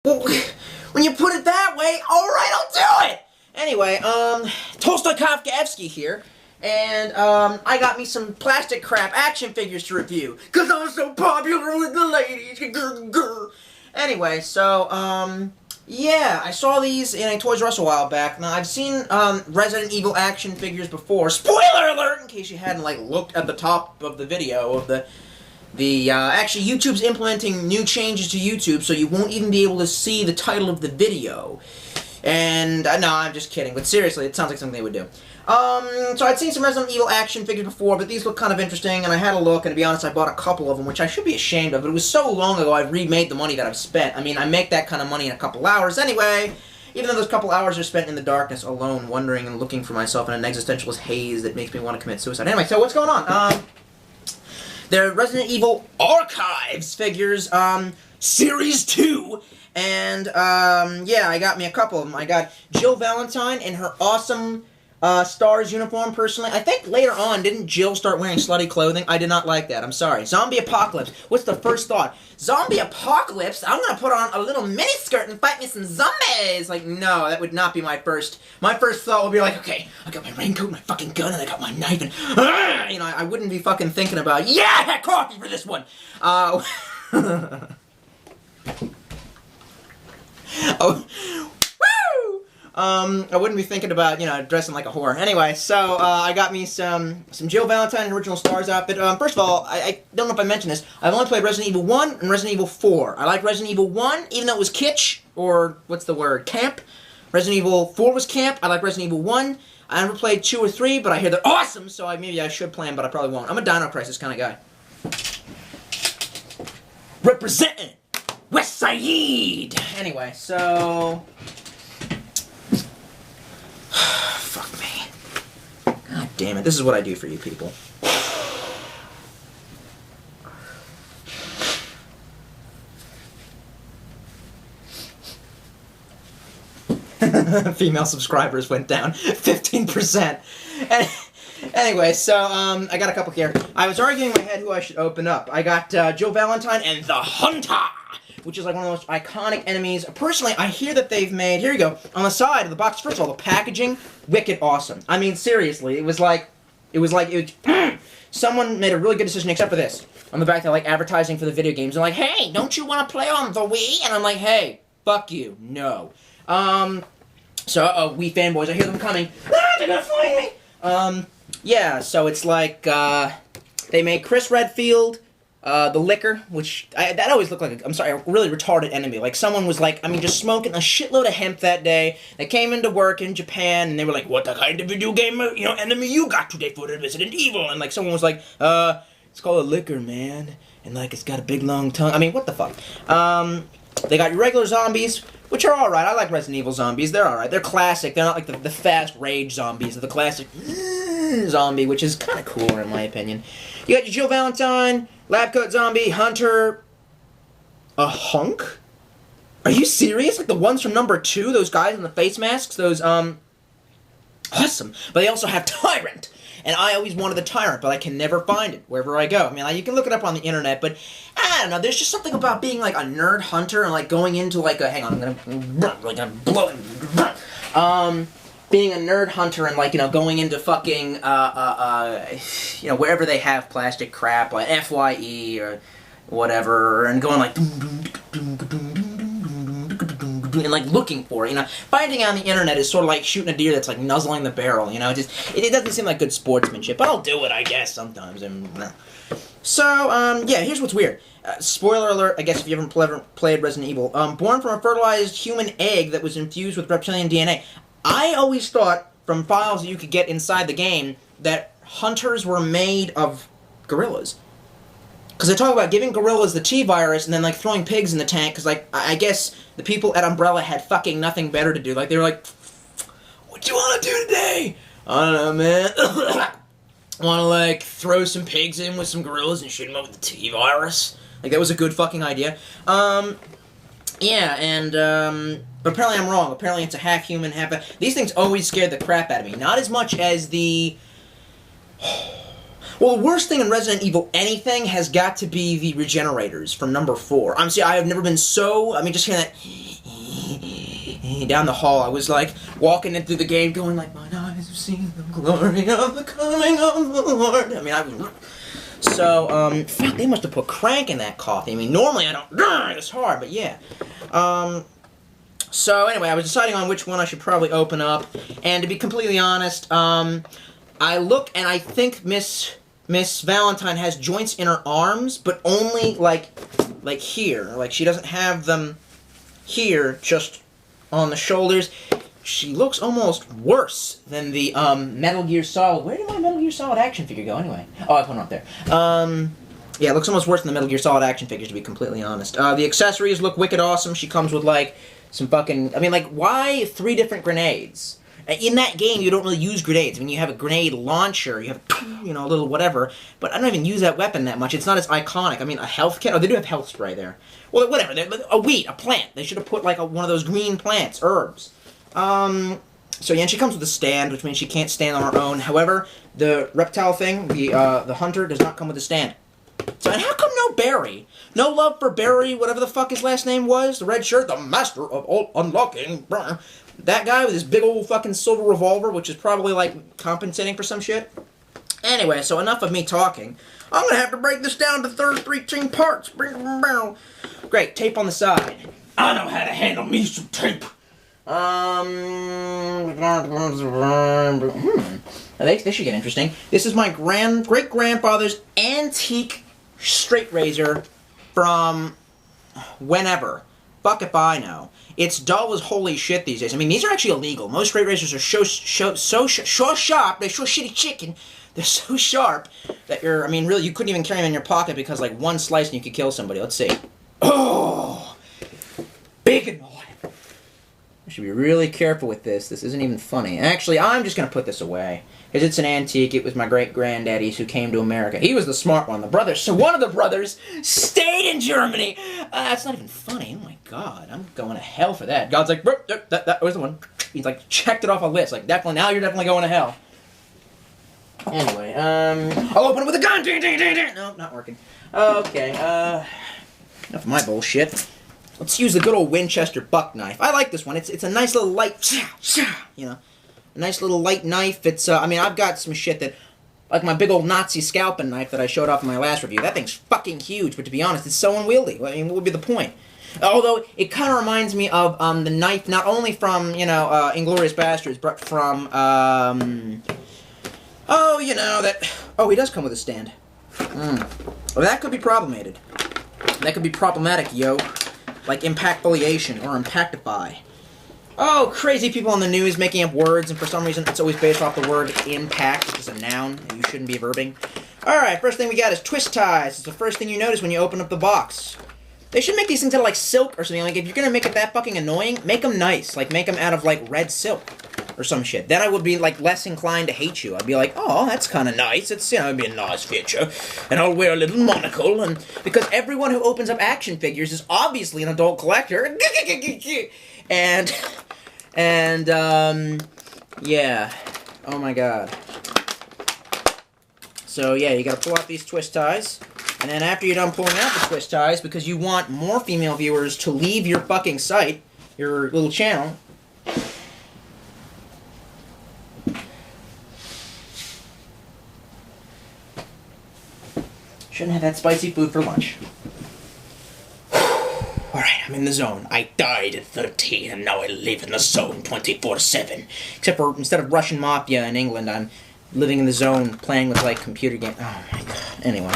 Well, when you put it that way, alright, I'll do it! Anyway, Tolstoy here, and I got me some plastic crap action figures to review, cause I'm so popular with the ladies, Anyway, so, yeah, I saw these in a Toys R Us a while back. Now, I've seen, Resident Evil action figures before. Spoiler alert, in case you hadn't, like, looked at the top of the video of actually, YouTube's implementing new changes to YouTube, so you won't even be able to see the title of the video. And, no, I'm just kidding, but seriously, it sounds like something they would do. So I'd seen some Resident Evil action figures before, but these look kind of interesting, and I had a look, and to be honest, I bought a couple of them, which I should be ashamed of, but it was so long ago I've remade the money that I've spent. I mean, I make that kind of money in a couple hours anyway, even though those couple hours are spent in the darkness, alone, wondering and looking for myself in an existentialist haze that makes me want to commit suicide. Anyway, so what's going on? They're Resident Evil Archives figures, Series 2, and, yeah, I got me a couple of them. I got Jill Valentine in her awesome, STARS uniform, personally. I think later on, didn't Jill start wearing slutty clothing? I did not like that, I'm sorry. Zombie Apocalypse. What's the first thought? Zombie Apocalypse? I'm gonna put on a little miniskirt and fight me some zombies! Like, no, that would not be my first thought would be like, okay, I got my raincoat, my fucking gun, and I got my knife, and, you know, I wouldn't be fucking thinking about, yeah, I had coffee for this one! Oh, I wouldn't be thinking about, you know, dressing like a whore. Anyway, so, I got me some Jill Valentine original STARS outfit. First of all, I don't know if I mentioned this, I've only played Resident Evil 1 and Resident Evil 4. I like Resident Evil 1, even though it was kitsch, or, what's the word, camp. Resident Evil 4 was camp, I like Resident Evil 1. I never played 2 or 3, but I hear they're awesome, so maybe I should play them, but I probably won't. I'm a Dino Crisis kind of guy. Representing West Side! Anyway, so... Fuck me. God damn it, this is what I do for you people. Female subscribers went down 15%. Anyway, so, I got a couple here. I was arguing in my head who I should open up. I got, Jill Valentine and the Hunter! Which is like one of the most iconic enemies. Personally, I hear that they've made, here you go, on the side of the box, first of all, the packaging, wicked awesome. I mean, seriously, someone made a really good decision, except for this. On the back, they're like advertising for the video games. They're like, hey, don't you want to play on the Wii? And I'm like, hey, fuck you, no. So, Wii fanboys, I hear them coming. Ah, they're gonna find me! Yeah, so it's like, they made Chris Redfield, the liquor, which, that always looked like, a really retarded enemy. Like, someone was like, I mean, just smoking a shitload of hemp that day. They came into work in Japan, and they were like, what the kind of video game, you know, enemy you got today for the Resident Evil? And, like, someone was like, it's called a liquor, man. And, like, it's got a big, long tongue. I mean, what the fuck? They got your regular zombies, which are alright. I like Resident Evil zombies. They're alright. They're classic. They're not like the fast rage zombies. They're the classic zombie, which is kind of cooler, in my opinion. You got your Jill Valentine, Lab Coat Zombie, Hunter, a hunk? Are you serious? Like the ones from number 2, those guys in the face masks, those, awesome. But they also have Tyrant. And I always wanted the Tyrant, but I can never find it wherever I go. I mean, like, you can look it up on the internet, but I don't know, there's just something about being like a nerd hunter and like going into like a, hang on, I'm gonna blow it. Being a nerd hunter and, like, you know, going into fucking, you know, wherever they have plastic crap, like FYE or whatever, and going like, and, like, looking for it, you know. Finding it on the internet is sort of like shooting a deer that's, like, nuzzling the barrel, you know. It doesn't seem like good sportsmanship, but I'll do it, I guess, sometimes. So, yeah, here's what's weird. Spoiler alert, I guess if you haven't played Resident Evil. Born from a fertilized human egg that was infused with reptilian DNA. I always thought, from files that you could get inside the game, that hunters were made of gorillas. Because they talk about giving gorillas the T-virus and then, like, throwing pigs in the tank, because, like, I guess the people at Umbrella had fucking nothing better to do. Like, they were like, what you want to do today? I don't know, man. Want to, like, throw some pigs in with some gorillas and shoot them up with the T-virus? Like, that was a good fucking idea. Yeah, and, but apparently I'm wrong. Apparently it's a half human, half... These things always scared the crap out of me. Not as much as the... Well, the worst thing in Resident Evil anything has got to be the regenerators from number 4. See, I have never been so... I mean, just hearing that... down the hall. I was like walking in through the game going like, mine eyes have seen the glory of the coming of the Lord. I mean, I was... So, fuck, they must have put crank in that coffee. I mean, normally I don't this hard, but yeah. So anyway, I was deciding on which one I should probably open up, and to be completely honest, I look and I think Miss Valentine has joints in her arms, but only like here. Like she doesn't have them here, just on the shoulders. She looks almost worse than the Metal Gear Solid. Where did my Metal Gear Solid action figure go anyway? Oh, I put it up there. Yeah, it looks almost worse than the Metal Gear Solid action figures, to be completely honest. The accessories look wicked awesome. She comes with like some fucking... I mean, like, why 3 different grenades? In that game, you don't really use grenades. I mean, you have a grenade launcher, you have, you know, a little whatever, but I don't even use that weapon that much. It's not as iconic. I mean, a health kit? Oh, they do have health spray there. Well, whatever. A weed, a plant. They should have put, like, one of those green plants, herbs. So yeah, and she comes with a stand, which means she can't stand on her own. However, the reptile thing, the hunter, does not come with a stand. So, and how come no Barry? No love for Barry, whatever the fuck his last name was? The red shirt, the master of all unlocking. That guy with his big old fucking silver revolver, which is probably, like, compensating for some shit. Anyway, so enough of me talking. I'm gonna have to break this down to 13 parts. Great, tape on the side. I know how to handle me some tape. They should get interesting. This is my great-grandfather's antique straight razor from whenever. Fuck if I know. It's dull as holy shit these days. I mean, these are actually illegal. Most straight razors are so sharp, they're so shitty chicken, they're so sharp that I mean, really, you couldn't even carry them in your pocket because, like, one slice and you could kill somebody. Let's see. Oh! Big and alive. I should be really careful with this. This isn't even funny. Actually, I'm just going to put this away. Because it's an antique. It was my great-granddaddy's who came to America. He was the smart one. The brothers. So one of the brothers stayed in Germany. That's not even funny. Oh my god. I'm going to hell for that. God's like, that was the one. He's like, checked it off a list. Like, definitely, now you're definitely going to hell. Anyway, I'll open it with a gun. No, not working. Okay, enough of my bullshit. Let's use the good old Winchester buck knife. I like this one. It's a nice little light, you know, a nice little light knife. It's, I mean, I've got some shit that, like my big old Nazi scalping knife that I showed off in my last review. That thing's fucking huge, but to be honest, it's so unwieldy. I mean, what would be the point? Although, it kind of reminds me of, the knife, not only from, you know, Inglourious Basterds, but from, oh, you know, that, oh, he does come with a stand. Well, that could be problemated. That could be problematic, yo. Like impactfoliation or impactify. Oh, crazy people on the news making up words, and for some reason it's always based off the word impact, which is a noun, and you shouldn't be verbing. Alright, first thing we got is twist ties. It's the first thing you notice when you open up the box. They should make these things out of like silk or something. Like, if you're gonna make it that fucking annoying, make them nice. Like, make them out of like red silk or some shit. Then I would be like less inclined to hate you. I'd be like, oh, that's kind of nice. It's, you know, it'd be a nice feature. And I'll wear a little monocle. And because everyone who opens up action figures is obviously an adult collector. And yeah. Oh my god. So yeah, you gotta pull out these twist ties. And then after you're done pulling out the twist ties, because you want more female viewers to leave your fucking site, your little channel, shouldn't have that spicy food for lunch. Alright, I'm in the zone. I died at 13 and now I live in the zone 24/7. Except for, instead of Russian Mafia in England, I'm living in the zone playing with, like, computer games. Oh my god. Anyway.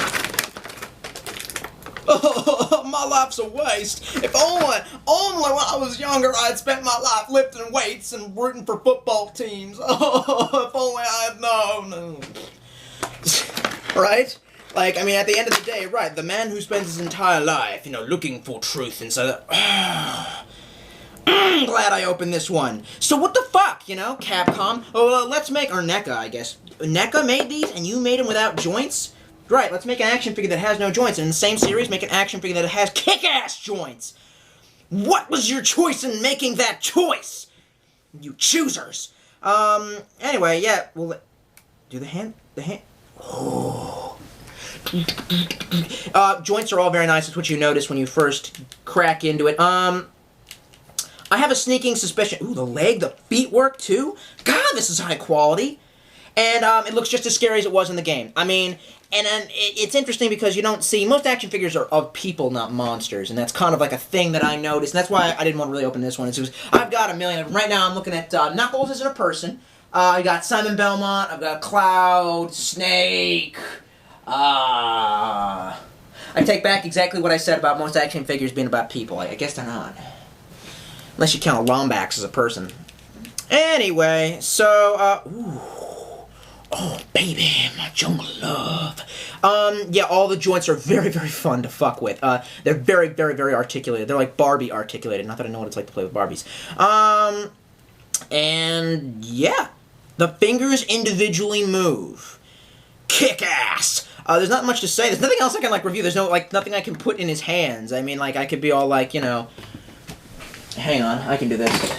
Oh, my life's a waste. If only when I was younger I'd spent my life lifting weights and rooting for football teams. Oh, if only I had known. Right? Like, I mean, at the end of the day, right, the man who spends his entire life, you know, looking for truth and so that... glad I opened this one. So what the fuck, you know, Capcom? Oh, let's make... Or NECA, I guess. NECA made these and you made them without joints? Right, let's make an action figure that has no joints. And in the same series, make an action figure that has kick-ass joints. What was your choice in making that choice? You choosers. Anyway, yeah, well... Do the hand... Oh... joints are all very nice. It's what you notice when you first crack into it. I have a sneaking suspicion. Ooh, the leg, the feet work too? God, this is high quality. And it looks just as scary as it was in the game. I mean, and then it's interesting because you don't see, most action figures are of people, not monsters. And that's kind of like a thing that I noticed. And that's why I didn't want to really open this one. It's because I've got a million of them. Right now I'm looking at Knuckles as a person. I got Simon Belmont. I've got Cloud, Snake. I take back exactly what I said about most action figures being about people. I guess they're not. Unless you count a Lombax as a person. Anyway, so, ooh. Oh, baby, my jungle love. Yeah, all the joints are very, very fun to fuck with. They're very, very, very articulated. They're like Barbie articulated. Not that I know what it's like to play with Barbies. And, yeah. The fingers individually move. Kick ass! There's not much to say. There's nothing else I can, like, review. There's no, like, nothing I can put in his hands. I mean, like, I could be all, like, you know... Hang on, I can do this.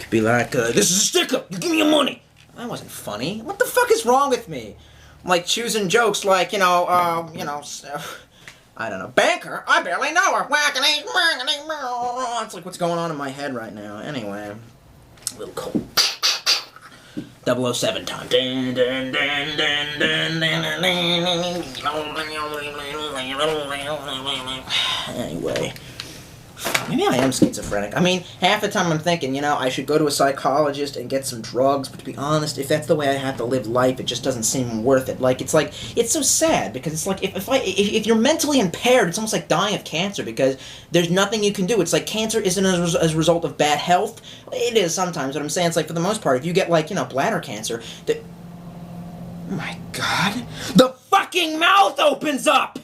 Could be like, this is a sticker! Give me your money! That wasn't funny. What the fuck is wrong with me? I'm, like, choosing jokes like, I don't know. Banker? I barely know her! It's like, what's going on in my head right now? Anyway. A little cold. 007 time. Anyway. Maybe I am schizophrenic. I mean, half the time I'm thinking, you know, I should go to a psychologist and get some drugs, but to be honest, if that's the way I have to live life, it just doesn't seem worth it. Like, it's so sad, because it's like, if you're mentally impaired, it's almost like dying of cancer, because there's nothing you can do. It's like, cancer isn't as a result of bad health. It is sometimes, but I'm saying, it's like, for the most part, if you get, like, you know, bladder cancer, oh my God. The fucking mouth opens up!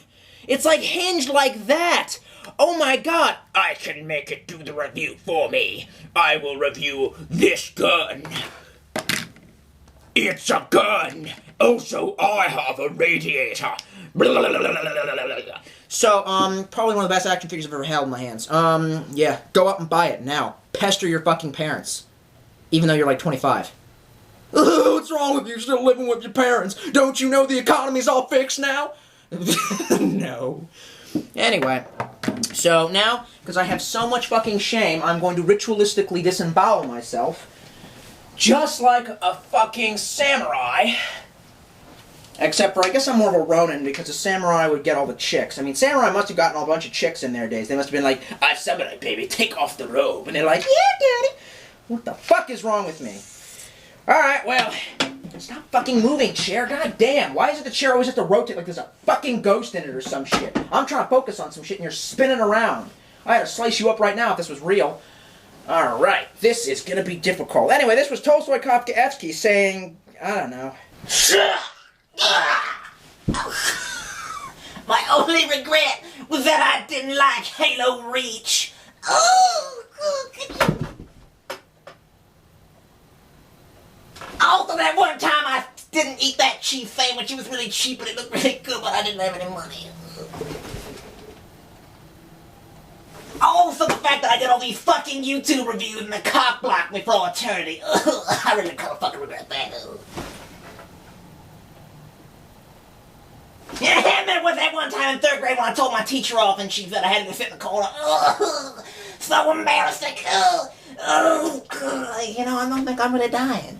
It's like hinged like that! Oh my God! I can make it do the review for me. I will review this gun. It's a gun. Also, I have a radiator. So, probably one of the best action figures I've ever held in my hands. Yeah, go up and buy it now. Pester your fucking parents. Even though you're like 25. What's wrong with you still living with your parents? Don't you know the economy's all fixed now? No. Anyway. So now, because I have so much fucking shame, I'm going to ritualistically disembowel myself. Just like a fucking samurai. Except for, I guess I'm more of a Ronin, because a samurai would get all the chicks. I mean, samurai must have gotten a bunch of chicks in their days. They must have been like, "Ah, samurai, baby, take off the robe." And they're like, "Yeah, daddy." What the fuck is wrong with me? Alright, well, stop fucking moving, chair. God damn. Why is it the chair always have to rotate like there's a fucking ghost in it or some shit? I'm trying to focus on some shit and you're spinning around. I had to slice you up right now if this was real. Alright, this is gonna be difficult. Anyway, this was tRKLl3qY9EI saying, I don't know. My only regret was that I didn't like Halo Reach. Oh, also, that one time I didn't eat that cheese sandwich. It was really cheap and it looked really good, but I didn't have any money. Also, the fact that I did all these fucking YouTube reviews and the cock blocked me for all eternity. I really kind of fucking regret that. Yeah, man, was that one time in 3rd grade when I told my teacher off and she said I had to go sit in the corner. So embarrassing. You know, I don't think I'm really dying.